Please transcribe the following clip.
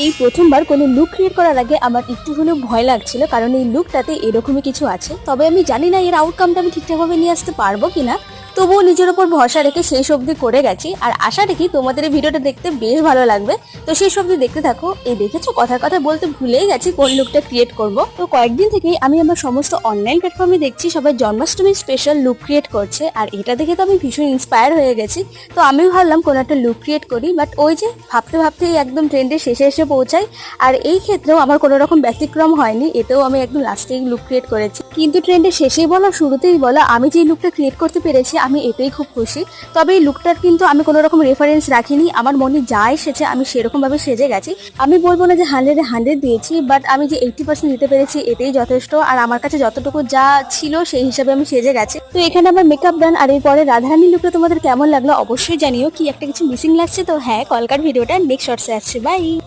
এই প্রথমবার কোনো লুক ক্রিয়েট করার আগে আমার একটু হলেও ভয় লাগছিল, কারণ এই লুকটাতে এরকমই কিছু আছে। তবে আমি জানি না এর আউটকামটা আমি ঠিকঠাকভাবে নিয়ে আসতে পারবো কিনা, তবুও নিজের ওপর ভরসা রেখে শেষ অবধি করে গেছি। আর আশা রাখি তোমাদের এই ভিডিওটা দেখতে বেশ ভালো লাগবে। তো শেষ অবধি দেখতে থাকো। এই দেখেছো, কথার কথা বলতে ভুলেই গেছি কোন লুকটা ক্রিয়েট করব। তো কয়েকদিন থেকেই আমি আমার সমস্ত অনলাইন প্ল্যাটফর্মে দেখছি সবাই জন্মাষ্টমী স্পেশাল লুক ক্রিয়েট করছে, আর এটা দেখে তো আমি ভীষণ ইন্সপায়ার হয়ে গেছি। তো আমিও ভাবলাম কোনো একটা লুক ক্রিয়েট করি, বাট ওই যে ভাবতে ভাবতেই একদম ট্রেন্ডের শেষে এসে পৌঁছাই। আর এই ক্ষেত্রেও আমার কোনো রকম ব্যতিক্রম হয়নি, এতেও আমি একদম লাস্টেই লুক ক্রিয়েট করেছি। কিন্তু ট্রেন্ডের শেষেই বলো শুরুতেই বলো, আমি যে লুকটা ক্রিয়েট করতে পেরেছি আমি এতেই খুব খুশি। তবে এই লুকটার কিন্তু আমি কোনো রকম রেফারেন্স রাখিনি, আমার মনে যা এসেছে আমি সেরকম ভাবে সেজে গেছি। আমি বলবো না যে 100-এ 100 দিয়েছি, বাট আমি যে 80% দিতে পেরেছি এটাই যথেষ্ট। আর আমার কাছে যতটুকু যা ছিল সেই হিসাবে আমি সেজে গেছি। তো এখানে আমার মেকআপ ডান। আর এরপরে রাধারানী লুকটা তোমাদের কেমন লাগলো অবশ্যই জানিও। কি একটা কিছু মিসিং লাগছে তো হ্যাঁ, কলকার ভিডিওটা নেক্সট শর্টসে আসছে। বাই।